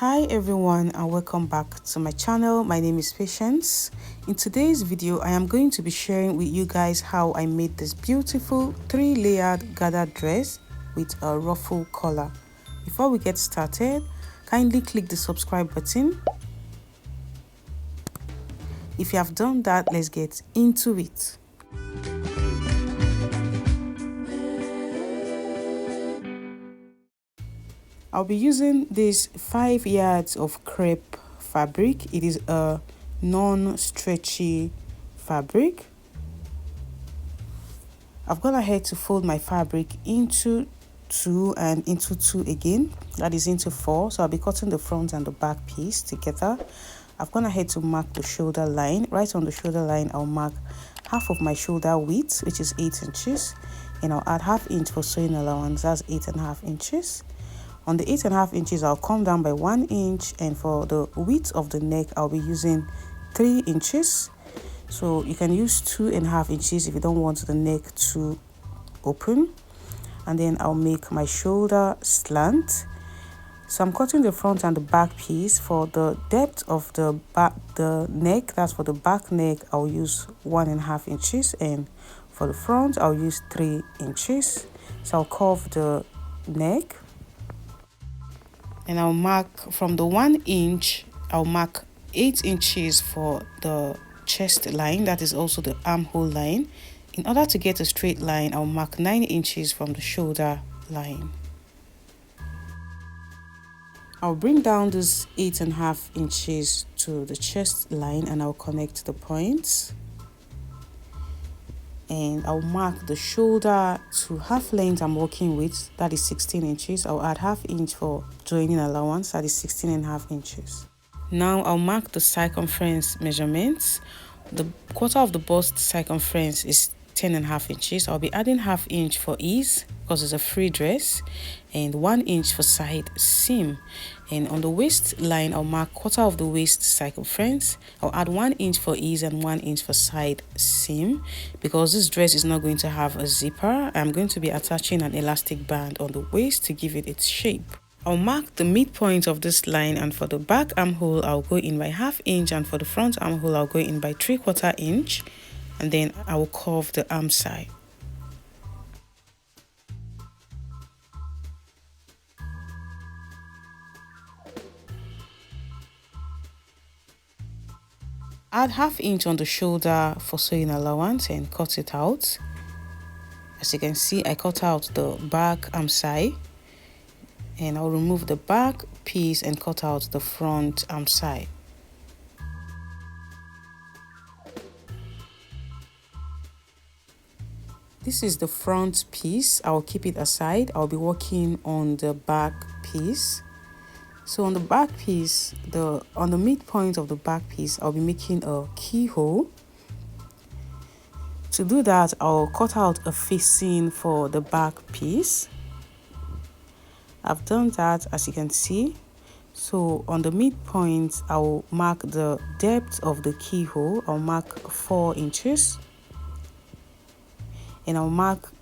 Hi everyone and welcome back to my channel. My name is Patience. In today's video I am going to be sharing with you guys how I made this beautiful 3-layered gathered dress with a ruffle collar. Before we get started, kindly click the subscribe button. If you have done that, let's get into it. I'll be using this 5 yards of crepe fabric. It is a non-stretchy fabric. I've gone ahead to fold my fabric into 2 and into 2 again. That is into 4. So I'll be cutting the front and the back piece together. I've gone ahead to mark the shoulder line. Right on the shoulder line, I'll mark half of my shoulder width, which is 8 inches. And I'll add ½ inch for sewing allowance. That's 8.5 inches. On the 8.5 inches, I'll come down by 1 inch, and for the width of the neck, I'll be using 3 inches. So you can use 2.5 inches if you don't want the neck to open. And then I'll make my shoulder slant. So I'm cutting the front and the back piece. For the depth of the neck, that's for the back neck, I'll use 1.5 inches, and for the front, I'll use 3 inches. So I'll curve the neck. And I'll mark from the 1 inch, I'll mark 8 inches for the chest line, that is also the armhole line. In order to get a straight line, I'll mark 9 inches from the shoulder line. I'll bring down this 8.5 inches to the chest line and I'll connect the points. And I'll mark the shoulder to half length I'm working with, that is 16 inches. I'll add ½ inch for joining allowance, that is 16.5 inches. Now I'll mark the circumference measurements. The quarter of the bust circumference is 10.5 inches. I'll be adding ½ inch for ease because it's a free dress, and 1 inch for side seam. And on the waist line, I'll mark quarter of the waist circumference. I'll add 1 inch for ease and 1 inch for side seam. Because this dress is not going to have a zipper, I'm going to be attaching an elastic band on the waist to give it its shape. I'll mark the midpoint of this line, and for the back armhole, I'll go in by ½ inch, and for the front armhole, I'll go in by 3/4 inch, and then I will curve the arm side. Add ½ inch on the shoulder for sewing allowance and cut it out. As you can see, I cut out the back arm side, and I'll remove the back piece and cut out the front arm side. This is the front piece. I'll keep it aside. I'll be working on the back piece. So on the back piece, on the midpoint of the back piece, I'll be making a keyhole. To do that, I'll cut out a facing for the back piece. I've done that, as you can see. So on the midpoint, I'll mark the depth of the keyhole. I'll mark 4 inches. And I'll mark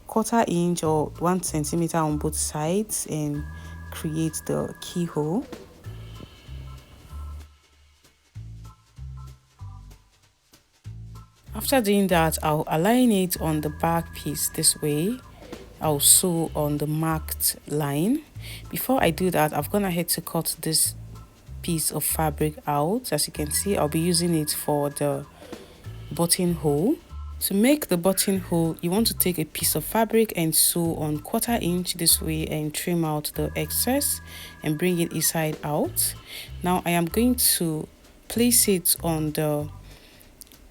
1/4 inch or 1 centimeter on both sides and create the keyhole. After doing that, I'll align it on the back piece this way. I'll sew on the marked line. Before I do that, I've gone ahead to cut this piece of fabric out. As you can see, I'll be using it for the buttonhole. To make the buttonhole, you want to take a piece of fabric and sew on 1/4 inch this way and trim out the excess and bring it inside out. Now I am going to place it on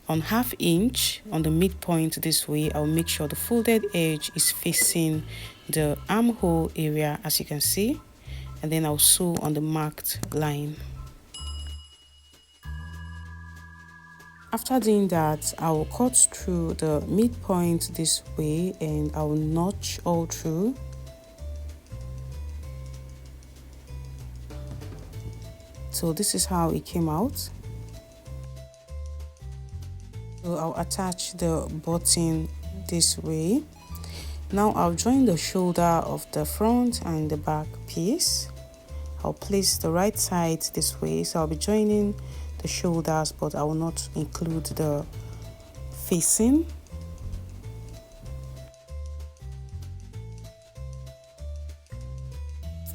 ½ inch on the midpoint this way. I'll make sure the folded edge is facing the armhole area, as you can see, and then I'll sew on the marked line. After doing that, I will cut through the midpoint this way and I will notch all through. So this is how it came out. So I'll attach the button this way. Now I'll join the shoulder of the front and the back piece. I'll place the right side this way, so I'll be joining the shoulders, but I will not include the facing.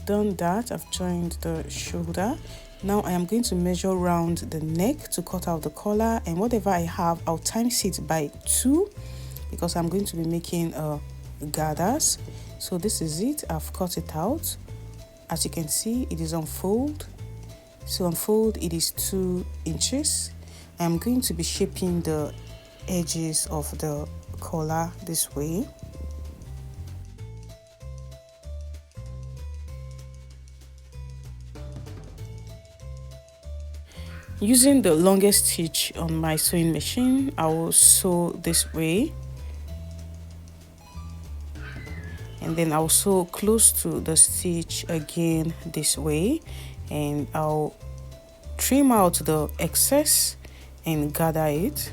Done that, I've joined the shoulder. Now I am going to measure round the neck to cut out the collar, and whatever I have, I'll times it by 2 because I'm going to be making gathers. So this is it. I've cut it out. As you can see, it is on fold. So on fold, it is 2 inches. I'm going to be shaping the edges of the collar this way. Using the longest stitch on my sewing machine, I will sew this way, and then I'll sew close to the stitch again this way, and I'll trim out the excess and gather it.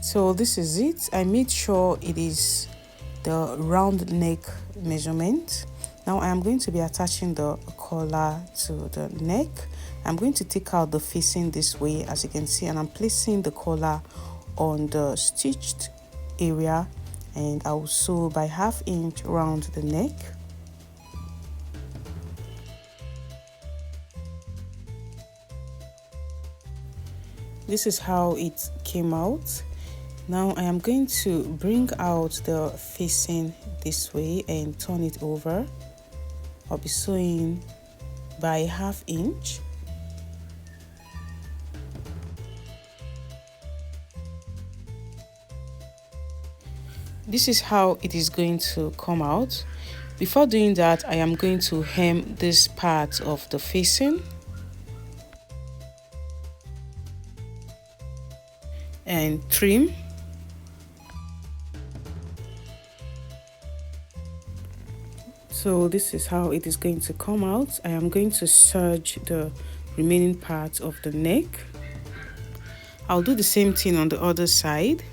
So this is it. I made sure it is the round neck measurement. Now I am going to be attaching the collar to the neck. I'm going to take out the facing this way, as you can see, and I'm placing the collar on the stitched area, and I will sew by 1/2 inch around the neck. This is how it came out. Now I am going to bring out the facing this way and turn it over. I'll be sewing by 1/2 inch. This is how it is going to come out. Before doing that, I am going to hem this part of the facing and trim. So this is how it is going to come out. I am going to serge the remaining part of the neck. I'll do the same thing on the other side.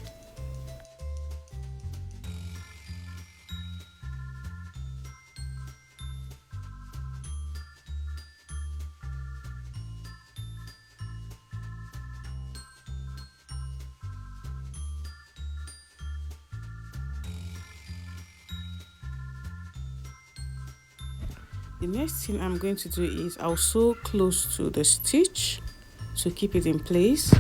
The next thing I'm going to do is I'll sew close to the stitch to keep it in place.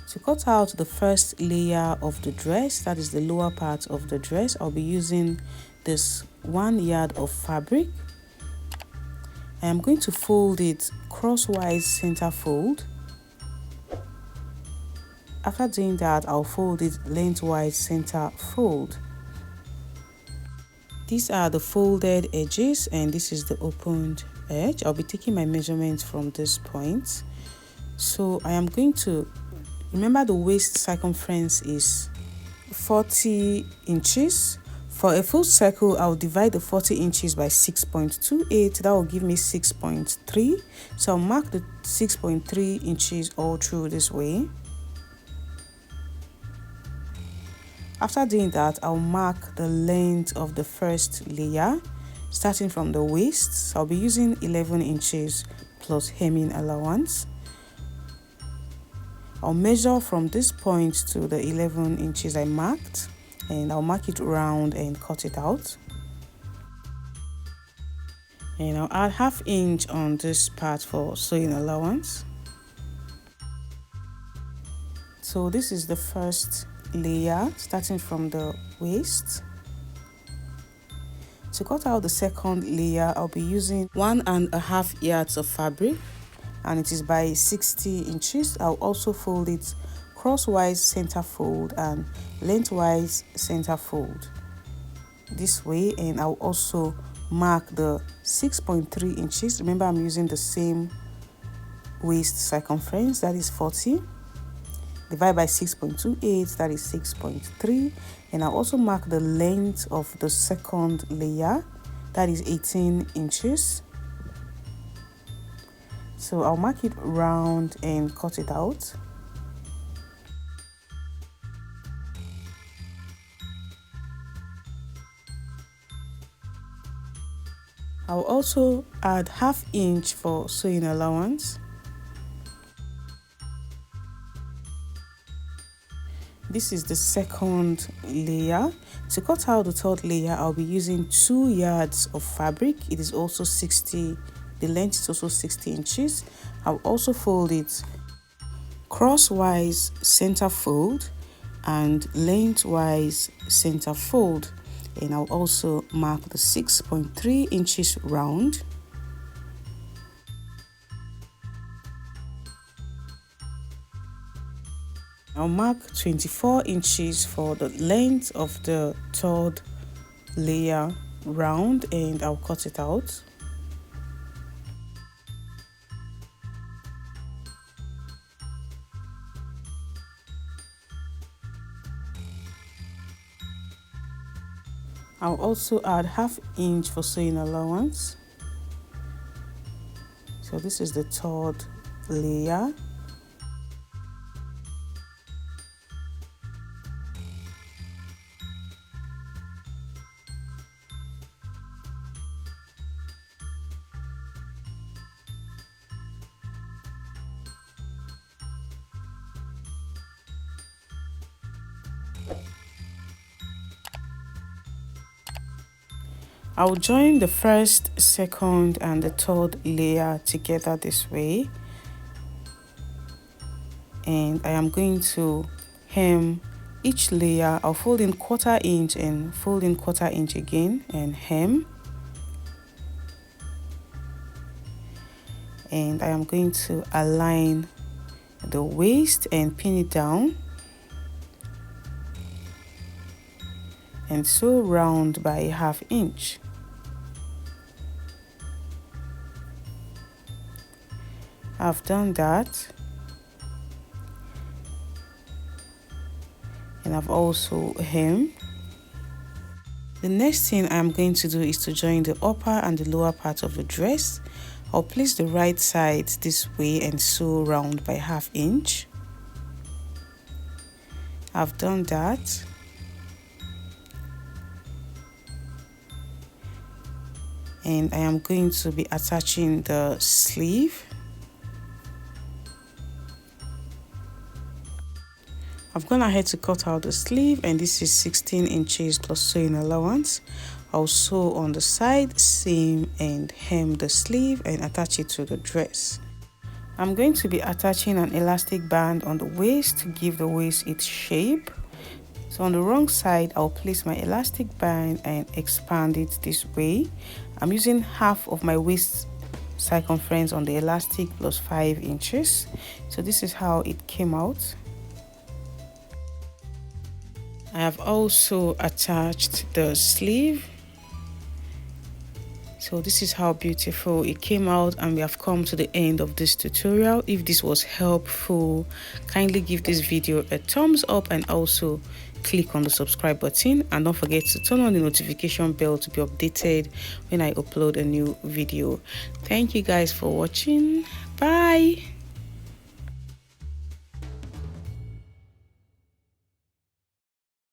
To cut out the first layer of the dress, that is the lower part of the dress, I'll be using this 1 yard of fabric. I am going to fold it crosswise center fold. After doing that, I'll fold it lengthwise center fold. These are the folded edges and this is the opened edge. I'll be taking my measurements from this point. So I am going to, remember the waist circumference is 40 inches. For a full circle, I'll divide the 40 inches by 6.28. That will give me 6.3. So I'll mark the 6.3 inches all through this way. After doing that, I'll mark the length of the first layer, starting from the waist. So I'll be using 11 inches plus hemming allowance. I'll measure from this point to the 11 inches I marked, and I'll mark it round and cut it out. And I'll add 1/2 inch on this part for sewing allowance. So this is the first layer, starting from the waist. To cut out the second layer, I'll be using 1.5 yards of fabric, and it is by 60 inches. I'll also fold it crosswise center fold and lengthwise center fold this way, and I'll also mark the 6.3 inches. Remember, I'm using the same waist circumference, that is 40. Divide by 6.28, that is 6.3. And I'll also mark the length of the second layer, that is 18 inches. So I'll mark it round and cut it out. I'll also add 1/2 inch for sewing allowance. This is the second layer. To cut out the third layer, I'll be using 2 yards of fabric. It is also 60, the length is also 60 inches. I'll also fold it crosswise center fold and lengthwise center fold, and I'll also mark the 6.3 inches round. I'll mark 24 inches for the length of the third layer round, and I'll cut it out. I'll also add 1/2 inch for sewing allowance. So this is the third layer. I'll join the first, second and the third layer together this way, and I am going to hem each layer. I'll fold in 1/4 inch and fold in 1/4 inch again and hem, and I am going to align the waist and pin it down and sew round by 1/2 inch. I've done that, and I've also hemmed. The next thing I'm going to do is to join the upper and the lower part of the dress. I'll place the right side this way and sew round by 1/2 inch. I've done that. And I am going to be attaching the sleeve. I've gone ahead to cut out the sleeve, and this is 16 inches plus sewing allowance. I'll sew on the side seam and hem the sleeve and attach it to the dress. I'm going to be attaching an elastic band on the waist to give the waist its shape. So on the wrong side, I'll place my elastic band and expand it this way. I'm using 1/2 of my waist circumference on the elastic plus 5 inches. So this is how it came out. I have also attached the sleeve. So this is how beautiful it came out, and we have come to the end of this tutorial. If this was helpful, kindly give this video a thumbs up and also click on the subscribe button, and don't forget to turn on the notification bell to be updated when I upload a new video. Thank you guys for watching. Bye.